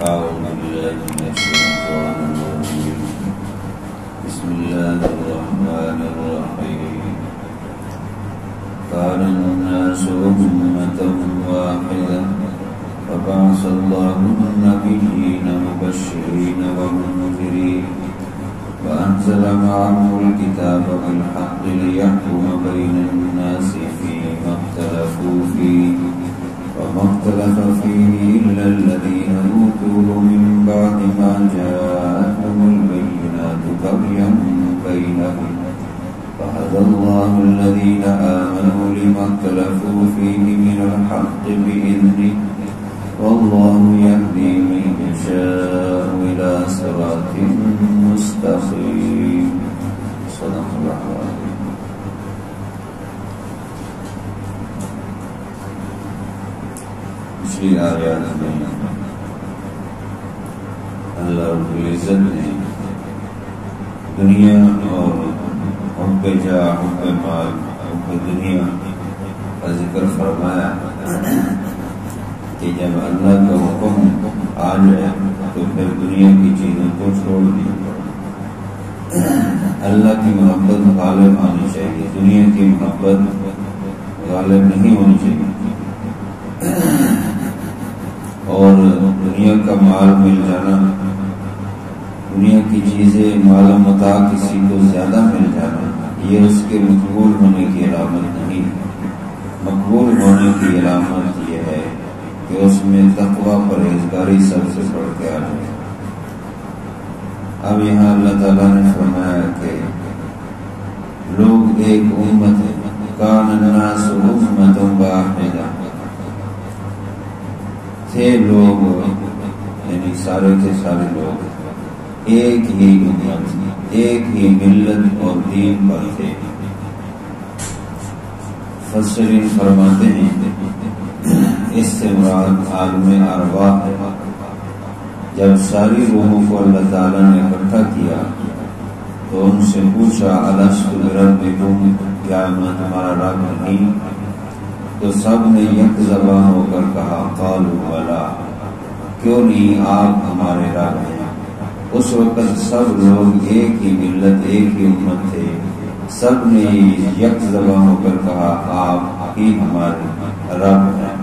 أعوذ بالله من الشيطان الرجيم بسم الله الرحمن الرحيم كان الناس أمة واحدة فبعث الله النبيين مبشرين ومنذرين وأنزل معهم الكتاب بالحق ليحكم بين الناس فيما اختلفوا فيه وما اختلف فيه إلا الذين أوتوه من بعد ما جاءتهم البينات بغيا بينهم فهدى الله الذين آمنوا لما اختلفوا فيه من الحق بإذنه والله يهدي من يشاء إلى صراط مستقيم صدق الله العظيم. پچھلی آیات میں اللہ رب العزت نے دنیا اور حب جاہ، حب مال، حب دنیا کا ذکر فرمایا کہ جب اللہ کا حکم آ جائے تو پھر دنیا کی چیزوں کو چھوڑ دیا. اللہ کی محبت غالب آنی چاہیے، دنیا کی محبت غالب نہیں ہونی چاہیے. اور دنیا کا مال مل جانا، دنیا کی چیزیں، مال و متاع کسی کو زیادہ مل جانا، یہ اس کے مقبول ہونے کی علامت نہیں. مقبول ہونے کی علامت یہ ہے کہ اس میں تقوی پرہیزگاری سب سے بڑھ کے آ جائے. اب یہاں اللہ تعالیٰ نے فرمایا کہ لوگ ایک امت ہے، کان الناس امۃ واحدہ، تھے لوگ یعنی سارے کے سارے لوگ ایک ہی امت، ایک ہی ملت اور دین پر تھے. مفسرین فرماتے ہیں اس سے مراد عالم ارواح ہے. جب ساری روحوں کو اللہ تعالیٰ نے اکٹھا کیا تو ان سے پوچھا الست بربکم، کیا میں تمہارا رب نہیں؟ تو سب نے یک زبان ہو کر کہا قالوا بلی، کیوں نہیں، آپ ہمارے رب ہیں. اس وقت سب لوگ ایک ہی ملت، ایک ہی امت تھے. سب نے یک زبان ہو کر کہا آپ ہی ہمارے رب ہیں.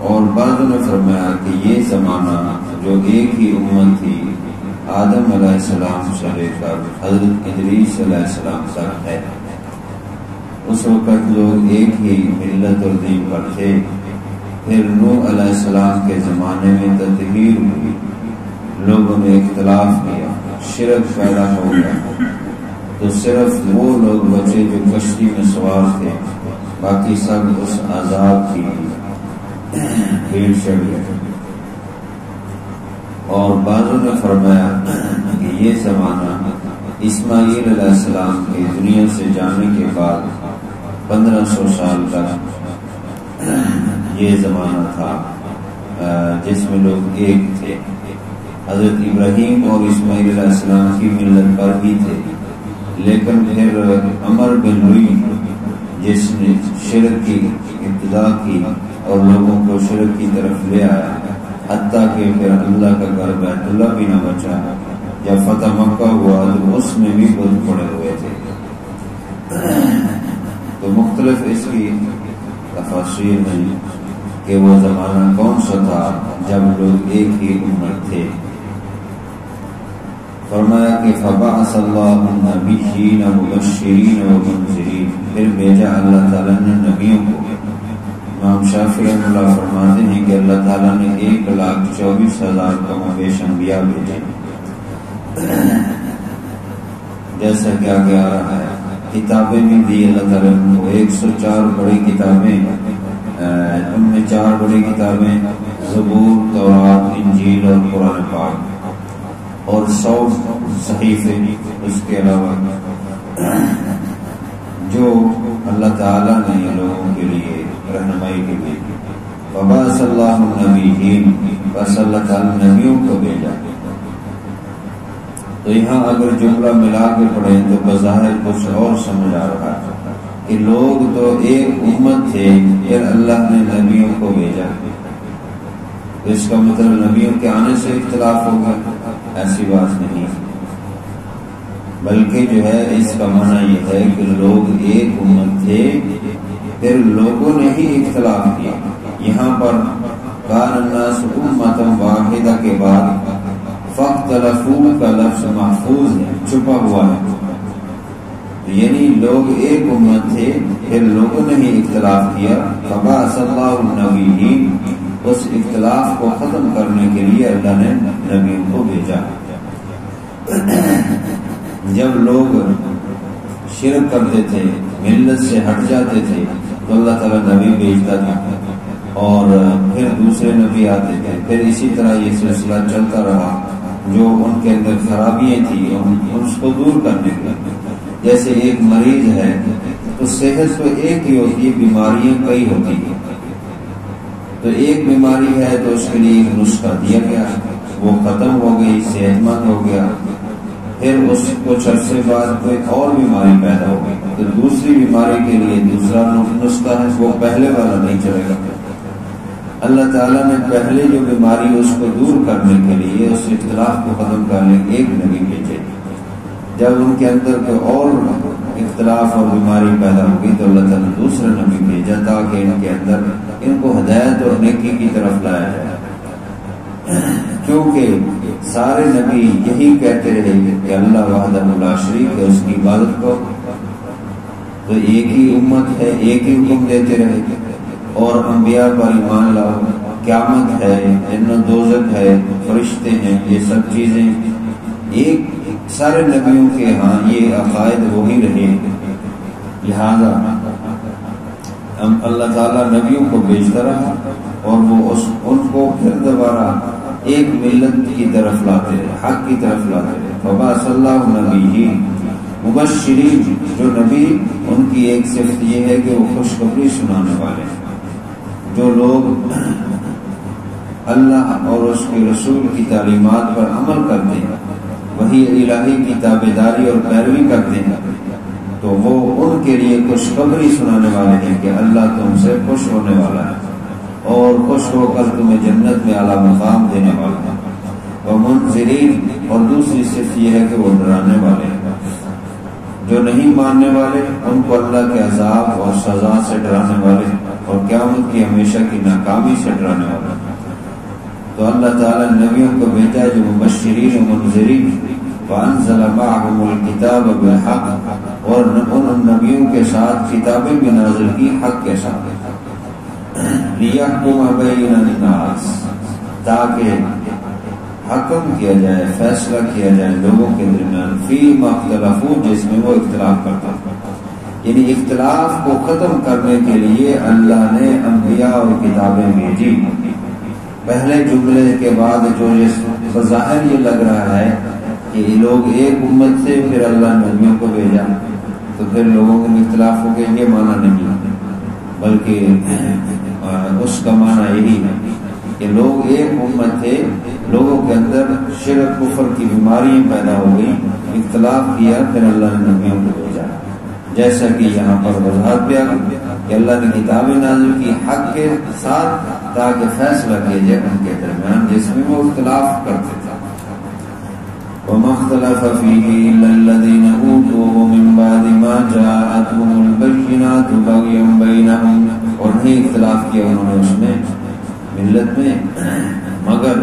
اور بعضوں نے فرمایا کہ یہ زمانہ جو ایک ہی امت تھی آدم علیہ السلام سے لے کر حضرت ادریس علیہ السلام تک ہے. اس وقت لوگ ایک ہی ملت اور دین پر تھے. پھر نوح علیہ السلام کے زمانے میں تطہیر ہوئی، لوگوں نے اختلاف کیا، شرک پیدا ہو گیا، تو صرف وہ لوگ بچے جو کشتی میں سوار تھے، باقی سب اس عذاب کی بھیڑ چڑھ گئے. اور بعضوں نے فرمایا کہ یہ زمانہ اسماعیل علیہ السلام کے دنیا سے جانے کے بعد 1500 سال تک یہ زمانہ تھا جس میں لوگ ایک تھے. حضرت ابراہیم اور اسماعیل علیہ السلام کی ملت پر ہی تھے، لیکن پھر عمر بن لوئی جس نے شرک کی ابتدا کی اور لوگوں کو شرک کی طرف لے آیا، حتیٰ کہ پھر اللہ کا گھر بیت اللہ بھی نہ بچا. جب فتح مکہ ہوا تو اس میں بھی بت پڑے ہوئے تھے. تو مختلف اس کی تفاسیر ہیں کہ وہ زمانہ کون سا تھا جب لوگ ایک ہی امت تھے. فرمایا کہ فبعث اللہ النبیین مبشرین ومنذرین، پھر بھیجا اللہ تعالیٰ نے نبیوں کو. امام شافعی رحمۃ اللہ فرماتے ہیں کہ اللہ تعالیٰ نے 1,24,000 کم و بیش انبیاء بھیجے، جیسا کہ آگے آ رہا ہے. کتابیں بھی دی اللہ تعالیٰ نے کو 104 بڑی کتابیں، ان میں 4 بڑی کتابیں زبور، تورات، انجیل اور قرآن پاک، اور 100 صحیفے اس کے علاوہ جو اللہ تعالیٰ نے لوگوں کے لیے رہنمائی کے لیے. وبعث اللہ النبیین، بس اللہ تعالیٰ نبیوں کو بھیجا. تو یہاں اگر جملہ ملا کے پڑھیں تو بظاہر کچھ اور سمجھ آ رہا ہے کہ لوگ تو ایک امت تھے، پھر اللہ نے نبیوں کو بھیجا. تو اس کا مطلب نبیوں کے آنے سے اختلاف ہوگا، ایسی بات نہیں، بلکہ جو ہے اس کا معنی یہ ہے کہ لوگ ایک امت تھے، پھر لوگوں نے ہی اختلاف کیا۔ یہاں پر کان الناس امۃ واحدہ کے بعد فاختلفوا کا لفظ محفوظ ہے، چھپا ہوا ہے، یعنی لوگ ایک امت تھے، پھر لوگوں نے ہی اختلاف کیا۔ فبعث اللہ النبیین، اس اختلاف کو ختم کرنے کے لیے اللہ نے نبیوں کو بھیجا۔ جب لوگ شرک کرتے تھے، ملت سے ہٹ جاتے تھے، تو اللہ تعالیٰ نبی بھیجتا تھا اور پھر دوسرے نبی آتے تھے، پھر اسی طرح یہ سلسلہ چلتا رہا۔ جو ان کے اندر خرابیاں تھیں اس کو دور کرنے کے لیے، جیسے ایک مریض ہے تو صحت تو ایک ہی ہوتی ہے، بیماریاں کئی ہوتی ہیں، تو ایک بیماری ہے تو اس کے لیے ایک نسخہ دیا گیا، وہ ختم ہو گئی، صحت مند ہو گیا، پھر اس کچھ عرصے بعد کوئی اور بیماری پیدا ہو گئی تو دوسری بیماری کے لیے دوسرا نسخہ ہے، وہ پہلے والا نہیں چلے گا۔ اللہ تعالیٰ نے پہلے جو بیماری اس کو دور کرنے کے لیے، اس اختلاف کو ختم کرنے کے ایک نبی بھیجے۔ جب ان کے اندر کوئی اور اختلاف اور بیماری پیدا ہوگی تو اللہ تعالیٰ نے دوسرا نبی بھیجا تاکہ ان کے اندر ان کو ہدایت اور نیکی کی طرف لایا جائے، کیونکہ سارے نبی یہی کہتے رہے کہ اللہ وحدہ لا شریک ہے، اس کی عبادت کو، تو ایک ہی امت ہے، ایک ہی حکم دیتے رہے، اور انبیاء پر ایمان لاؤ، قیامت ہے، جنت و دوزخ ہے، فرشتے ہیں، یہ سب چیزیں ایک سارے نبیوں کے ہاں یہ عقائد وہی رہے، لہذا اللہ تعالیٰ نبیوں کو بھیجتا رہا اور وہ ان کو پھر دوبارہ ایک ملت کی طرف لاتے رہے، حق کی طرف لاتے رہے۔ فبعث اللہ نبیین مبشرین، جو نبی ان کی ایک صفت یہ ہے کہ وہ خوشخبری سنانے والے ہیں۔ جو لوگ اللہ اور اس کے رسول کی تعلیمات پر عمل کرتے ہیں، وہی الہی کی تابعداری اور پیروی کرتے ہیں، تو وہ ان کے لیے خوشخبری سنانے والے ہیں کہ اللہ تم سے خوش ہونے والا ہے اور خوش ہو کر تمہیں جنت میں اعلیٰ مقام دینے والا ہے۔ ومنذرین، اور دوسری صفت یہ ہے کہ وہ ڈرانے والے ہیں۔ جو نہیں ماننے والے ان کو اللہ کے عذاب اور سزا سے ڈرانے والے اور قیامت کی ہمیشہ کی ناکامی سے ڈرانے والے۔ تو اللہ تعالیٰ نبیوں کو بھیجا جو مبشرین و منذرین، وانزل معهم الکتاب بالحق، اور ان نبیوں کے ساتھ کتابیں بھی نازل کی حق کے ساتھ، لیحکم بین الناس، تاکہ حکم کیا جائے، فیصلہ کیا جائے لوگوں کے درمیان، فیما اختلفوا، جس میں وہ اختلاف کرتا تھا، یعنی اختلاف کو ختم کرنے کے لیے اللہ نے انبیاء اور کتابیں بھیجی۔ پہلے جملے کے بعد جو بظاہر یہ لگ رہا ہے کہ یہ لوگ ایک امت سے، پھر اللہ نے نبیوں کو بھیجا تو پھر لوگوں میں اختلاف ہو گئے، یہ معنی نہیں، بلکہ اس کا معنی یہی ہے کہ لوگ ایک امت تھے، لوگوں کے اندر شرک کفر کی بیماریاں پیدا ہو گئی، اختلاف کیا، پھر اللہ نے نبیوں کو بھیجا، جیسا کہ یہاں پر وضاحت بھی آ گئی کہ اللہ نے کتابیں نازل کی حق کے ساتھ تاکہ فیصلہ کیا جائے ان کے درمیان جس میں وہ اختلاف کرتے تھے۔ وما اختلف فيه إلا الذين أوتوه من بعد ما جاءتهم البينات بغيا بينهم، اور نہیں اختلاف کیا انہوں نے اس میں ملت میں مگر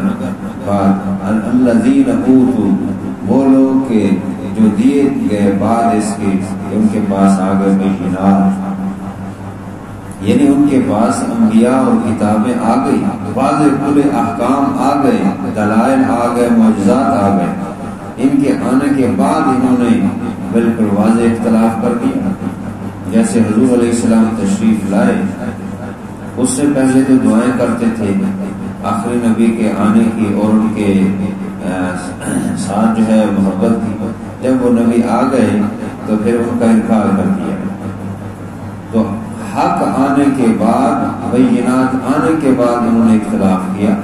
الذين اوتوا، وہ لوگ کے جو دیے گئے بعد اس کے ان کے پاس آ گئے بینات، یعنی ان کے پاس انبیاء اور کتابیں آ گئی، واضح کھلے احکام آ گئے، دلائل آ گئے، معجزات آ گئے، ان کے آنے کے بعد انہوں نے بالکل واضح اختلاف کر دیا۔ جیسے حضور علیہ السلام تشریف لائے، اس سے پہلے تو دعائیں کرتے تھے آخری نبی کے آنے کی اور ان کے ساتھ جو ہے محبت کی، جب وہ نبی آ گئے تو پھر ان کا انکار کر دیا۔ تو حق آنے کے بعد، بینات آنے کے بعد انہوں نے اختلاف کیا۔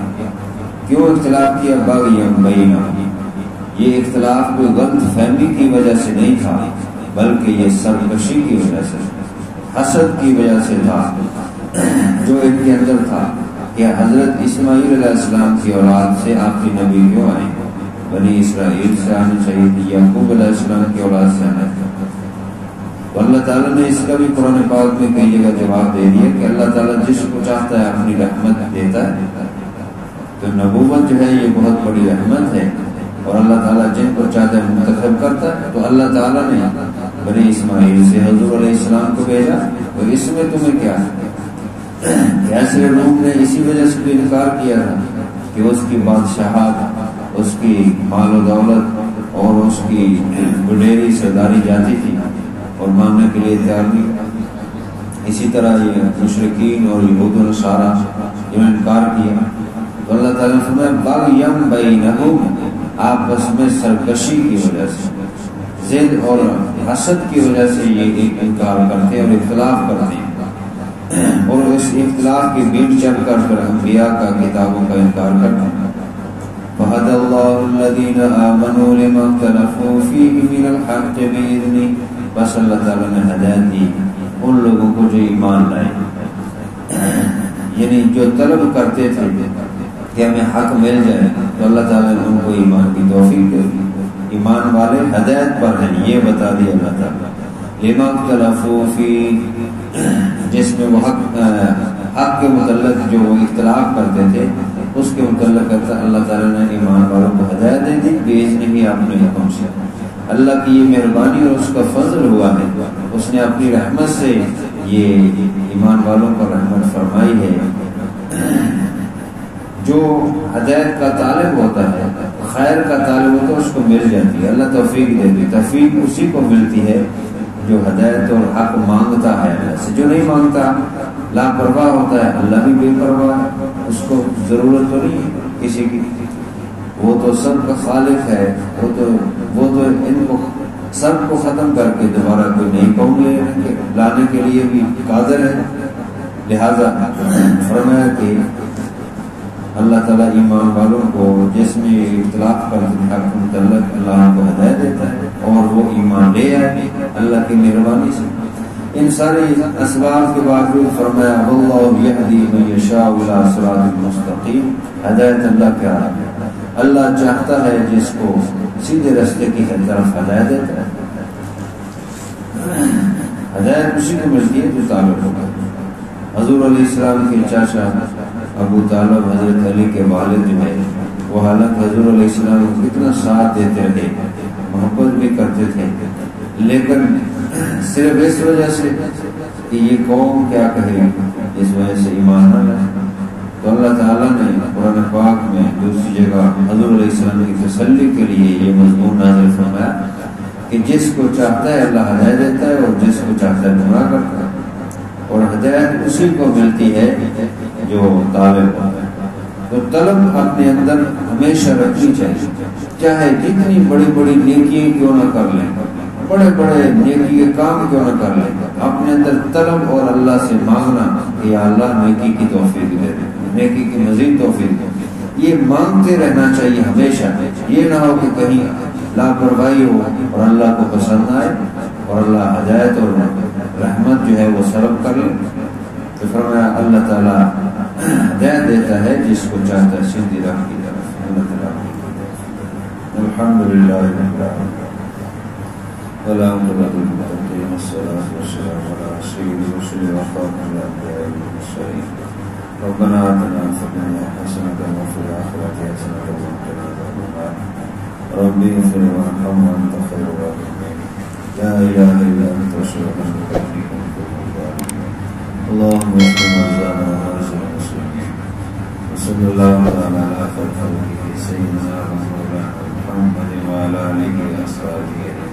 کیوں اختلاف کیا؟ بغیم بینہم، یہ اختلاف کوئی غلط فہمی کی وجہ سے نہیں تھا، بلکہ یہ سرکشی کی وجہ سے، حسد کی وجہ سے تھا جو ان کے اندر تھا۔ کہ حضرت اسماعیل علیہ السلام کی اولاد سے آخری نبی کیوں آئے؟ بنی اسرائیل سے آنا چاہیے تھی، یعقوب علیہ السلام کی اولاد سے آنا چاہیے۔ تو اللہ تعالیٰ نے اس کا بھی قرآن پاک میں کئی جگہ جواب دے دیا کہ اللہ تعالیٰ جس کو چاہتا ہے اپنی رحمت دیتا ہے۔ تو نبوت جو ہے یہ بہت بڑی رحمت ہے، اور اللہ تعالیٰ جن کو چاہتا ہے منتخب کرتا ہے۔ تو اللہ تعالیٰ نے بنی اسماعیل سے حضور علیہ السلام کو بھیجا، اور اس میں تمہیں کیا ہے؟ ایسے لوگ نے اسی وجہ سے بھی انکار کیا تھا کہ اس کی بادشاہت، اس کی مال و دولت اور اس کی وڈیری سرداری جاتی تھی اور ماننے کے لیے تیار نہیں۔ اسی طرح یہ مشرکین اور یہود و نصارہ جنہوں نے انکار کیا، تو اللہ تعالیٰ نے فرمایا بغیم بینہم، آپس میں سرکشی کی وجہ سے، ضد اور حسد کی وجہ سے یہ ایک انکار کرتے اور اختلاف کرتے ہیں، اور اس اختلاف کے بیچ چل کر پھر انبیاء کا کتابوں کا انکار کرتے ہیں۔ وَهَدَى اللَّهُ الَّذِينَ آمَنُوا لِمَا اخْتَلَفُوا فِيهِ مِنَ الْحَقِّ بِإِذْنِهِ، بس اللہ تعالیٰ نے ہدایت دی ان لوگوں کو جو ایمان لائے، یعنی جو طلب کرتے تھے کہ ہمیں حق مل جائے، تو اللہ تعالیٰ نے ان کو ایمان کی توفیق دے دی۔ ایمان والے ہدایت پر ہیں، یہ بتا دیا اللہ تعالیٰ۔ لِمَا اخْتَلَفُوا فِيهِ، جس میں وہ حق کے متعلق جو وہ اختلاف کرتے تھے اس کے متعلق اللہ تعالیٰ نے ایمان والوں کو ہدایت دے دی بإذنہ، اپنے حکم سے۔ اللہ کی یہ مہربانی اور اس کا فضل ہوا ہے، اس نے اپنی رحمت سے یہ ایمان والوں پر رحمت فرمائی ہے۔ جو ہدایت کا طالب ہوتا ہے، خیر کا طالب ہوتا ہے، اس کو مل جاتی ہے، اللہ توفیق دیتی ہے۔ توفیق اسی کو ملتی ہے جو ہدایت اور حق مانگتا ہے اللہ سے۔ جو نہیں مانگتا، لاپرواہ ہوتا ہے، اللہ بھی بے پرواہ ہے، اس کو ضرورت تو نہیں ہے کسی کی، وہ تو سب کا خالق ہے، وہ تو ان کو سب کو ختم کر کے دوبارہ کوئی نئی قوم لانے کے لیے بھی قادر ہے۔ لہذا فرمایا کہ اللہ تعالیٰ ایمان والوں کو جس میں اختلاف پر حق متعلق اللہ کو ہدایت دیتا ہے اور وہ ایمان لے آئے اللہ کی مہربانی سے۔ ان سارے اسباب کے باوجود فرمایا واللہ یہدی من یشاء الی صراط مستقیم، ہدایت اللہ کیا ہے؟ اللہ چاہتا ہے جس کو سیدھے راستے کی طرف ہدایت دیتا ہے۔ ہدایت اسی کو ملتی ہے جو تعلق ہوگا۔ حضور علیہ السلام کے چاچا ابو طالب حضرت علی کے والد جو ہے، وہ حالانکہ حضور علیہ السلام کو کتنا ساتھ دیتے رہے، محبت بھی کرتے تھے، لیکن صرف اس وجہ سے کہ یہ قوم کیا کہے، اس وجہ سے ایمان نہ لائے۔ تو اللہ تعالیٰ نے قرآن پاک میں دوسری جگہ حضور علیہ السلام کی تسلی کے لیے یہ مضمون نازل فرمایا کہ جس کو چاہتا ہے اللہ ہدایت دیتا ہے اور جس کو چاہتا ہے گمراہ کرتا ہے، اور ہدایت اسی کو ملتی ہے جو طالب ہوتا ہے۔ تو طلب اپنے اندر ہمیشہ رکھنی چاہیے، چاہے جتنی بڑی بڑی نیکیاں کیوں نہ کر لیں، بڑے بڑے نیکی کے کام کیوں نہ کر لیں، اپنے اندر طلب اور اللہ سے مانگنا کہ یا اللہ نیکی کی توفیق دے دے، نیکی کی مزید توفیق دے، یہ مانگتے رہنا چاہیے ہمیشہ۔ یہ نہ ہو کہ کہیں لاپرواہی ہو اور اللہ کو پسند آئے اور اللہ ہدایت اور رحمت جو ہے وہ سلب کر لے۔ تو فرمایا اللہ تعالیٰ ہدایت دیتا ہے جس کو چاہتا ہے سیدھی راہ کی طرف۔ الحمدللہ والعاقبۃ للمتقین والصلاۃ والسلام علی سید الرسل وخاتم الانبیاء والمرسلین۔ ربنا آتنا فی الدنیا حسنۃ وفی الآخرۃ حسنۃ وقنا عذاب النار۔ رب اغفر وارحم وانت خیر الراحمین، لا الہ الا انت سبحانک انی کنت من الظالمین۔ اللهم اغفر مرضانا ومرضى المسلمين، وصلى الله على خير خلقه سيدنا ومولانا محمد وعلى آله وأصحابه